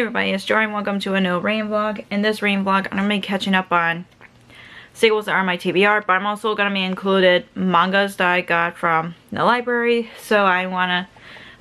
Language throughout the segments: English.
everybody, it's Joy and welcome to a new rain vlog. In this rain vlog, I'm going to be catching up on sequels that are on my TBR, but I'm also going to be included mangas that I got from the library. So I want to,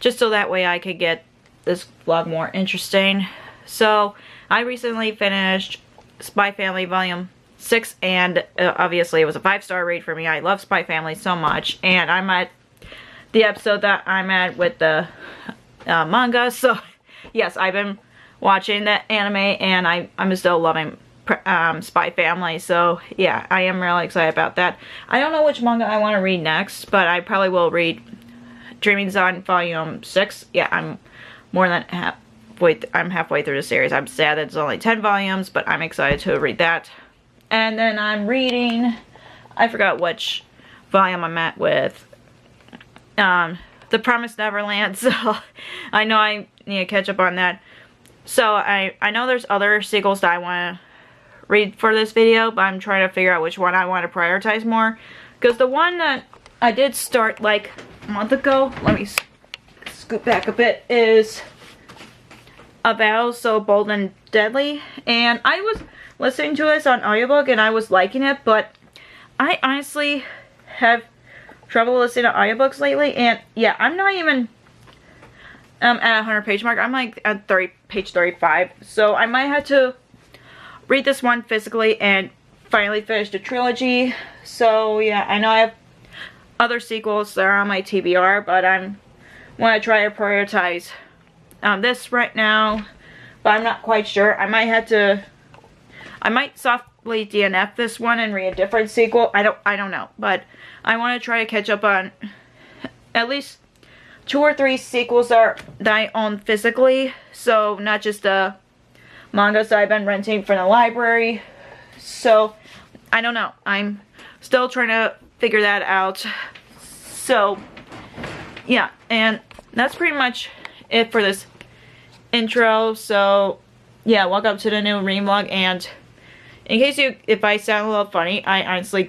just so that way I could get this vlog more interesting. So I recently finished Spy Family Volume 6 and obviously it was a 5-star read for me. I love Spy Family so much, and I'm at the episode that I'm at with the manga. So yes, I've been watching the anime and I'm still loving Spy Family. So yeah, I am really excited about that. I don't know which manga I want to read next, but I probably will read Dreaming Zone Volume 6. Yeah, I'm more than halfway through the series. I'm sad that it's only 10 volumes, but I'm excited to read that. And then I'm reading, I forgot which volume I'm at with The Promised Neverland, so I know I need to catch up on that. So I know there's other sequels that I want to read for this video, but I'm trying to figure out which one I want to prioritize more. Because the one that I did start like a month ago, let me scoot back a bit, is A Vow So Bold and Deadly. And I was listening to this on audiobook and I was liking it, but I honestly have trouble listening to audiobooks lately, and yeah, I'm not even at 100-page mark. I'm like at page 35, so I might have to read this one physically and finally finish the trilogy. So yeah, I know I have other sequels that are on my TBR, but I'm want to try to prioritize this right now, but I'm not quite sure. I might softly DNF this one and read a different sequel. I don't know, but I want to try to catch up on at least 2 or 3 sequels that I own physically. So not just the mangas that I've been renting from the library. So I don't know. I'm still trying to figure that out. So yeah, and that's pretty much it for this intro. So yeah, welcome to the new Ream vlog. And in case if I sound a little funny, I honestly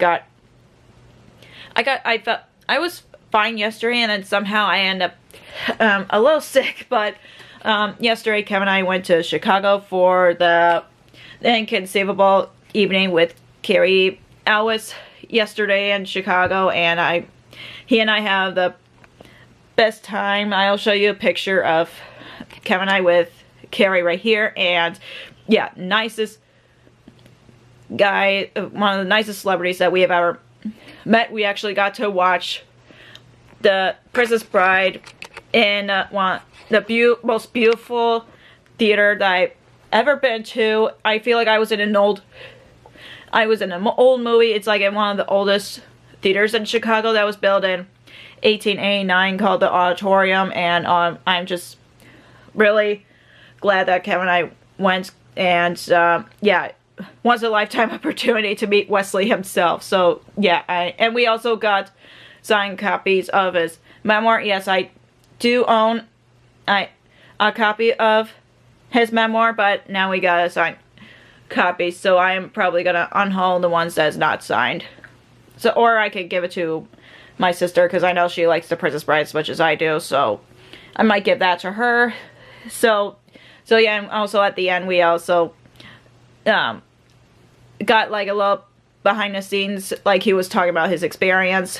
I felt I was fine yesterday, and then somehow I end up a little sick. But yesterday, Kevin and I went to Chicago for the Inconceivable evening with Cary Elwes yesterday in Chicago, and he and I have the best time. I'll show you a picture of Kevin and I with Cary right here, and yeah, nicest guy, one of the nicest celebrities that we have ever met. We actually got to watch The Princess Bride in one of the most beautiful theater that I've ever been to. I feel like I was in an old movie. It's like in one of the oldest theaters in Chicago that was built in 1889 called the Auditorium, and I'm just really glad that Kevin and I went, and yeah, once a lifetime opportunity to meet Wesley himself. So yeah, and we also got signed copies of his memoir. Yes, I do own a copy of his memoir, but now we got a signed copy, so I am probably gonna unhaul the ones that's not signed. So, or I could give it to my sister, because I know she likes The Princess Bride as much as I do, so I might give that to her. So yeah, and also at the end we also got like a little behind the scenes, like he was talking about his experience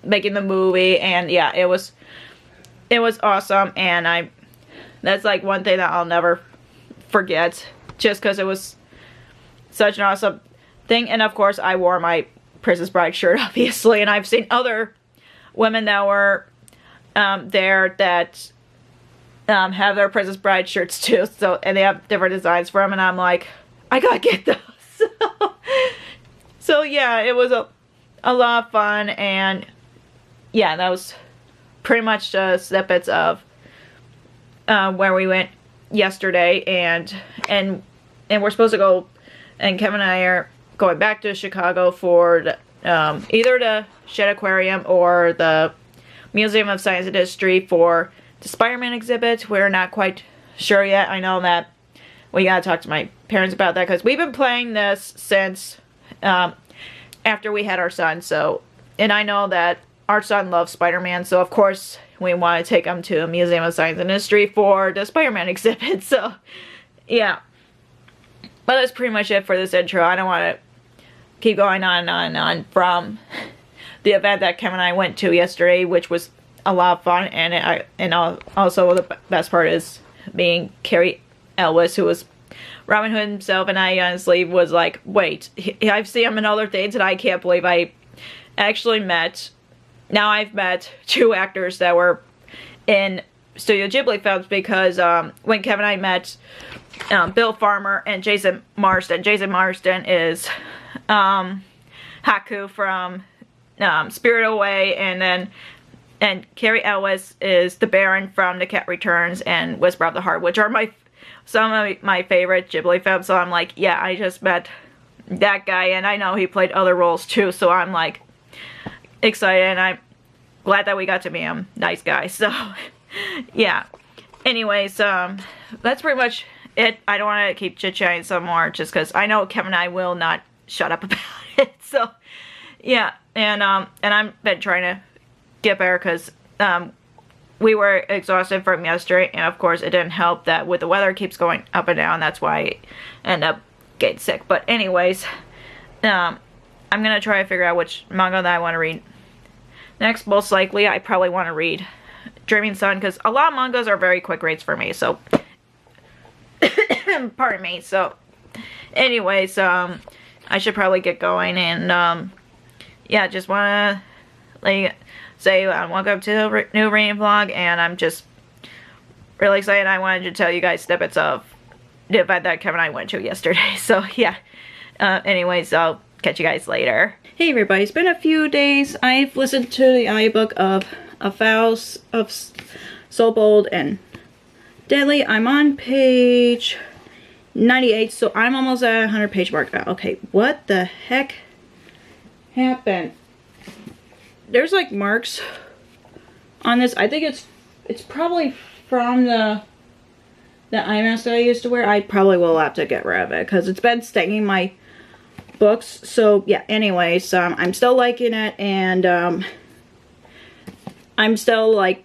making the movie, and yeah, it was awesome. And that's like one thing that I'll never forget, just because it was such an awesome thing. And of course I wore my Princess Bride shirt, obviously, and I've seen other women that were there that have their Princess Bride shirts too, so, and they have different designs for them, and I'm like, I gotta get those. So yeah, it was a lot of fun, and yeah, that was pretty much the snippets of where we went yesterday, and we're supposed to go, and Kevin and I are going back to Chicago for the, either the Shedd Aquarium or the Museum of Science and History for the Spider-Man exhibit. We're not quite sure yet. I know that we gotta talk to my parents about that, because we've been playing this since after we had our son. So, and I know that our son loves Spider-Man, so of course we want to take him to a Museum of Science and History for the Spider-Man exhibit. So yeah. But that's pretty much it for this intro. I don't want to keep going on and on and on from the event that Kevin and I went to yesterday, which was a lot of fun. And also the best part is being Cary Elwes, who was Robin Hood himself, and I honestly was like, wait, I've seen him in other things, and I can't believe I actually met. Now I've met 2 actors that were in Studio Ghibli films, because when Kevin and I met Bill Farmer and Jason Marsden. Jason Marsden is Haku from Spirited Away, and Cary Elwes is the Baron from The Cat Returns and Whisper of the Heart, which are some of my favorite Ghibli films. So I'm like, yeah, I just met that guy, and I know he played other roles too, so I'm like excited, and I'm glad that we got to meet him. Nice guy. So yeah, anyways, that's pretty much it. I don't want to keep chit-chatting some more, just because I know Kevin and I will not shut up about it. So yeah, and I've been trying to get better, because we were exhausted from yesterday, and of course it didn't help that with the weather keeps going up and down. That's why I end up getting sick. But anyways, I'm gonna try to figure out which manga that I want to read next. Most likely I probably want to read Dreaming Sun, because a lot of mangas are very quick reads for me, so pardon me. So anyways, I should probably get going, and yeah, just want to like say welcome to the new reading vlog, and I'm just really excited. I wanted to tell you guys snippets of the event that Kevin and I went to yesterday. So yeah, anyways, I'll catch you guys later. Hey everybody, it's been a few days. I've listened to the audiobook of A Vows of So Bold and Deadly. I'm on page 98, so I'm almost at 100 page mark now. Okay, what the heck happened? There's like marks on this. I think it's probably from the eye mask that I used to wear. I probably will have to get rid of it, because it's been staining my books. So yeah, anyways, I'm still liking it, and I'm still I'm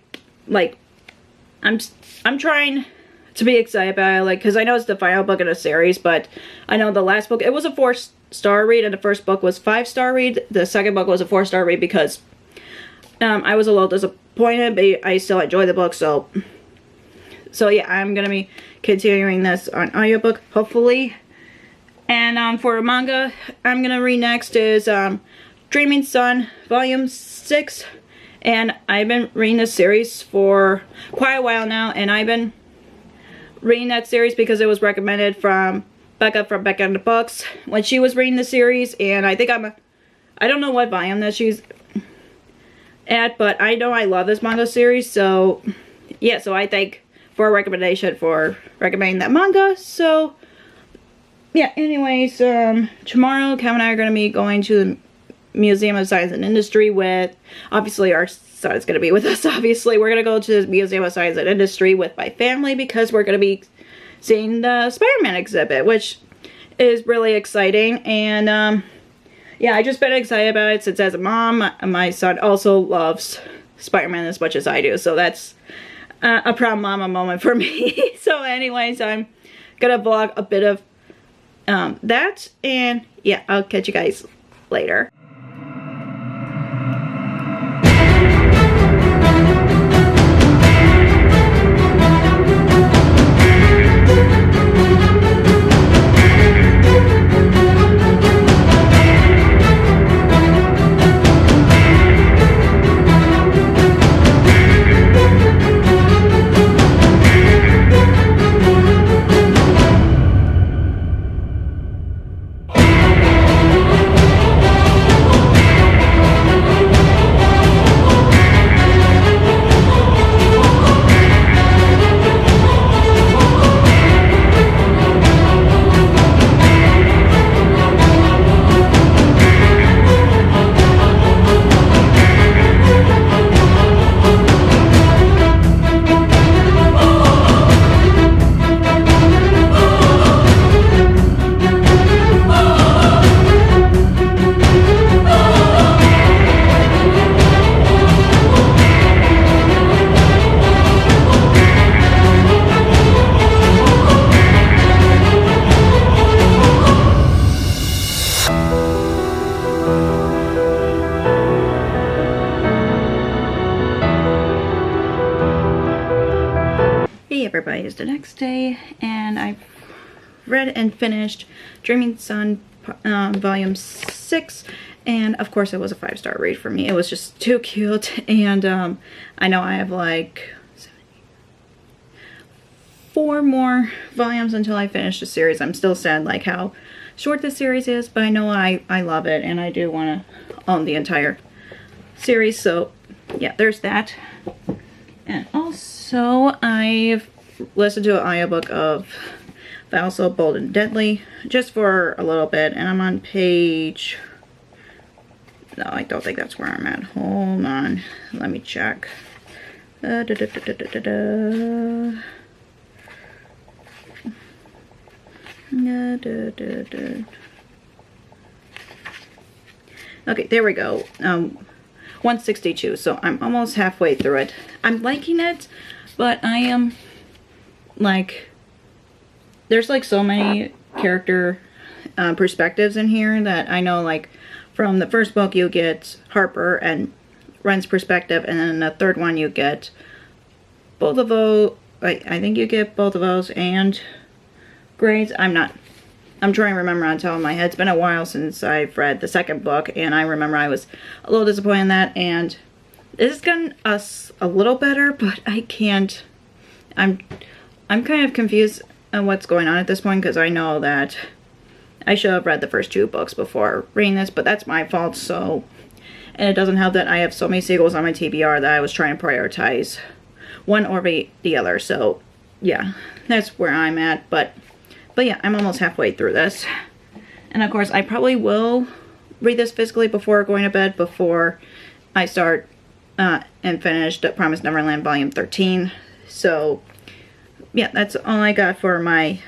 trying to be excited about it, like, because I know it's the final book in a series, but I know the last book, it was a 4-star read, and the first book was 5-star read. The second book was a 4-star read, because I was a little disappointed, but I still enjoyed the book. So yeah, I'm gonna be continuing this on audiobook, hopefully. And for a manga I'm gonna read next is Dreaming Sun Volume 6, and I've been reading this series for quite a while now, and I've been reading that series because it was recommended from Becca from Becca and the Books when she was reading the series, and I think I don't know what volume that she's at, but I know I love this manga series. So yeah, so I thank for a recommendation for recommending that manga. So yeah, anyways, tomorrow Kevin and I are going to be going to the Museum of Science and Industry with, obviously our son is going to be with us. Obviously we're going to go to the Museum of Science and Industry with my family, because we're going to be seeing the Spider-Man exhibit, which is really exciting. And yeah, I just been excited about it since, as a mom, my son also loves Spider-Man as much as I do. So that's a proud mama moment for me. So anyways, I'm gonna vlog a bit of that, and yeah, I'll catch you guys later. everybody, it's the next day and I've read and finished Dreaming Sun volume 6, and of course it was a 5-star read for me. It was just too cute, and I know I have like 4 more volumes until I finish the series. I'm still sad like how short the series is, but I know I love it and I do want to own the entire series. So yeah, there's that. And also I've listened to an audiobook of Vow So Bold and Deadly just for a little bit, and I'm on page, no, I don't think that's where I'm at. Hold on, let me check. Okay, there we go. 162, so I'm almost halfway through it. I'm liking it, but I am like, there's like so many character perspectives in here that I know, like from the first book you get Harper and Ren's perspective, and then the third one you get both of those. I think you get both of those and Gray's. I'm trying to remember on top of my head. It's been a while since I've read the second book, and I remember I was a little disappointed in that, and this has gotten us a little better, but I can't, I'm kind of confused on what's going on at this point, because I know that I should have read the first 2 books before reading this, but that's my fault. So, and it doesn't help that I have so many sequels on my TBR that I was trying to prioritize one or the other. So yeah, that's where I'm at, but yeah, I'm almost halfway through this. And of course I probably will read this physically before going to bed, before I start and finish The Promised Neverland Volume 13. So yeah, that's all I got for my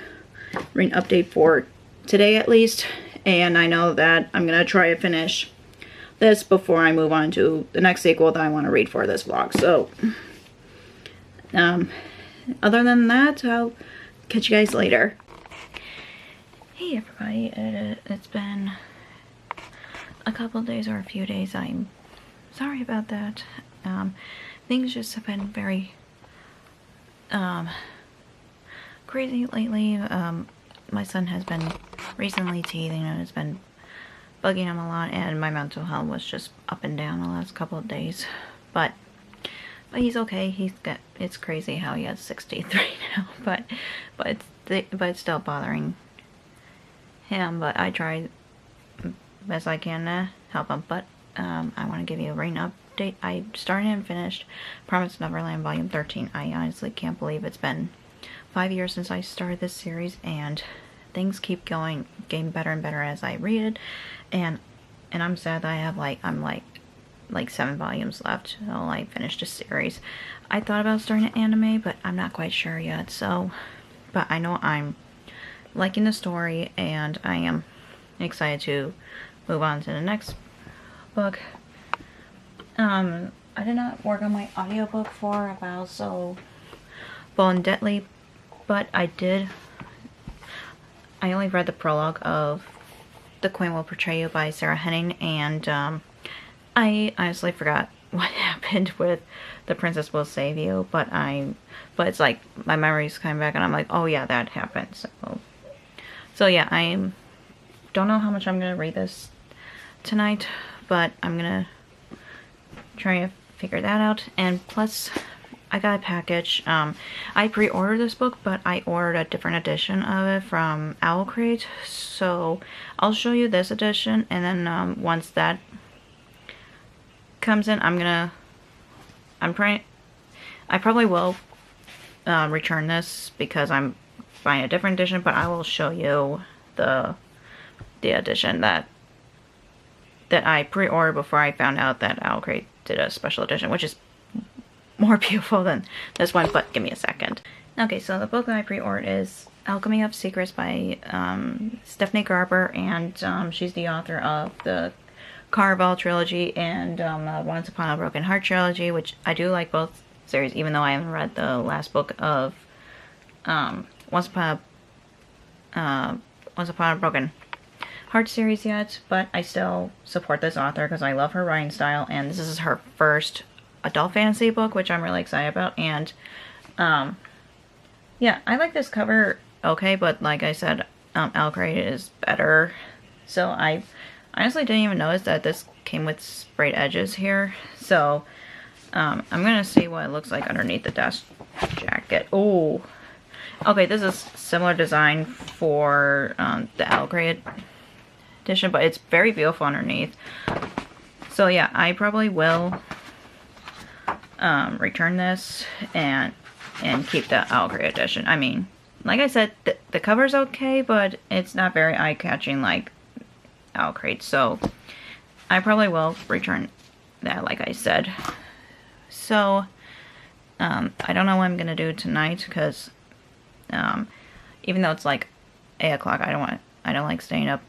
reading update for today at least. And I know that I'm going to try to finish this before I move on to the next sequel that I want to read for this vlog. So other than that, I'll catch you guys later. Hey everybody, it's been a couple days or a few days. I'm sorry about that. Things just have been very crazy lately. My son has been recently teething and it's been bugging him a lot, and my mental health was just up and down the last couple of days. But he's okay. It's crazy how he has 63 now, but it's still bothering him. But I try best I can to help him. But I want to give you a rain update. I started and finished Promised Neverland Volume 13. I honestly can't believe it's been 5 years since I started this series, and things keep getting better and better as I read it. And I'm sad that I have like 7 volumes left till I finish the series. I thought about starting an anime, but I'm not quite sure yet. So, but I know I'm liking the story, and I am excited to move on to the next book. I did not work on my audiobook for Vow So Bold and Deadly, but I only read the prologue of The Queen Will Betray You by Sarah Henning, and I honestly forgot what happened with The Princess Will Save You, but it's like my memory's coming back and I'm like, oh yeah, that happened. So yeah, I don't know how much I'm gonna read this tonight, but I'm gonna try to figure that out. And plus, I got a package. I pre-ordered this book, but I ordered a different edition of it from Owlcrate. So I'll show you this edition, and then once that comes in, I probably will return this because I'm buying a different edition, but I will show you the edition that I pre-ordered before I found out that Owlcrate did a special edition, which is more beautiful than this one, but give me a second. Okay, so the book that I pre-ordered is Alchemy of Secrets by Stephanie Garber, and she's the author of the Caraval trilogy and Once Upon a Broken Heart trilogy, which I do like both series, even though I haven't read the last book of Once Upon a Broken Heart series yet, but I still support this author because I love her writing style, and this is her first adult fantasy book, which I'm really excited about. And yeah, I like this cover okay, but like I said, Alcrate is better. So I honestly didn't even notice that this came with sprayed edges here. So I'm gonna see what it looks like underneath the dust jacket. Oh, okay, this is similar design for the Alcrate edition, but it's very beautiful underneath. So yeah, I probably will return this and keep the Alcrate edition. I mean, like I said, the cover's okay, but it's not very eye-catching like Alcrate, so I probably will return that, like I said. So I don't know what I'm gonna do tonight, because even though it's like 8 o'clock, I don't like staying up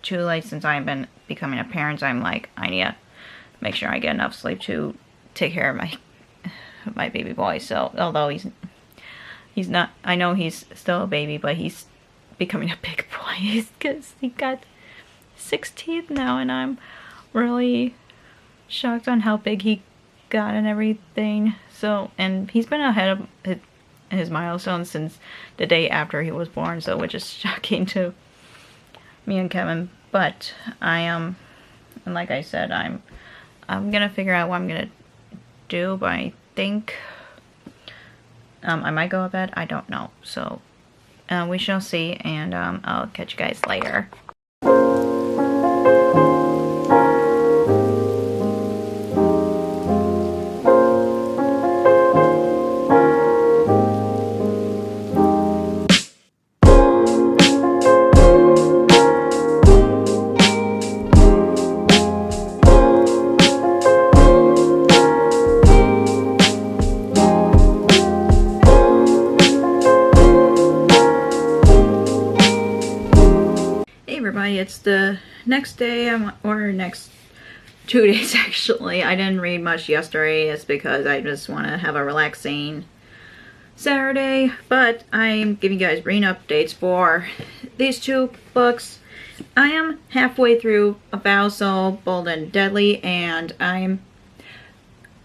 too late. Since I've been becoming a parent, I'm like, I need to make sure I get enough sleep to take care of my baby boy. So although he's not, I know he's still a baby, but he's becoming a big boy because he got 6 teeth now, and I'm really shocked on how big he got and everything. So, and he's been ahead of his milestones since the day after he was born, so which is shocking to me and Kevin. But I am, and like I said, I'm gonna figure out what I'm gonna do, but I think I might go to bed. I don't know, so we shall see, and I'll catch you guys later. It's the next day, or next 2 days actually. I didn't read much yesterday. It's because I just want to have a relaxing Saturday, but I'm giving you guys reading updates for these 2 books. I am halfway through A Battle So Bold and Deadly, and I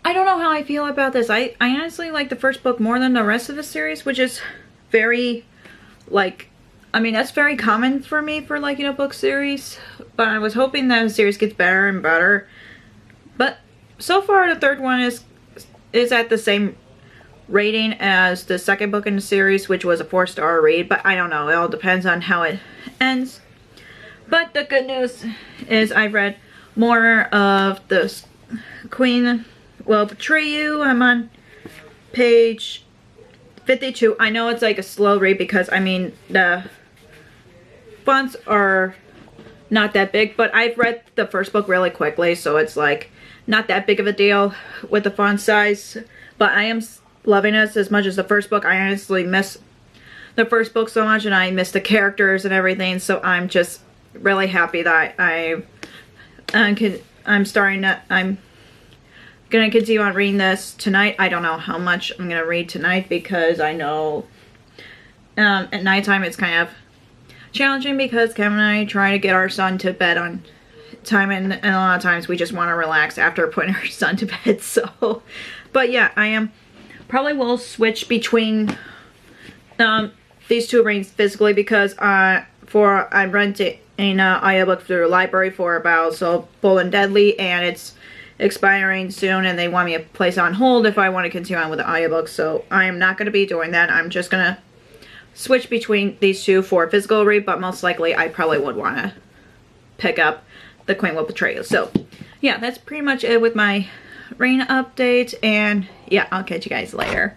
don't know how I feel about this. I honestly like the first book more than the rest of the series, which is very, like, I mean, that's very common for me for, like, you know, book series. But I was hoping that the series gets better and better. But so far, the third one is at the same rating as the second book in the series, which was a 4-star read. But I don't know. It all depends on how it ends. But the good news is I've read more of the Queen Will Betray You. I'm on page 52. I know it's like a slow read because, I mean, the fonts are not that big, but I've read the first book really quickly, so it's like not that big of a deal with the font size. But I am loving this as much as the first book. I honestly miss the first book so much, and I miss the characters and everything, so I'm just really happy that I'm gonna continue on reading this tonight. I don't know how much I'm gonna read tonight, because I know at nighttime it's kind of challenging, because Kevin and I try to get our son to bed on time, and a lot of times we just want to relax after putting our son to bed. So, but yeah, I probably will switch between these 2 readings physically, because I'm renting an audiobook through the library for A Battle So Bold and Deadly, and it's expiring soon, and they want me to place on hold if I want to continue on with the audiobook. So I am not going to be doing that. I'm just going to switch between these 2 for a physical read, but most likely I probably would want to pick up The Queen Will Betray You. So yeah, that's pretty much it with my rain update, and yeah, I'll catch you guys later.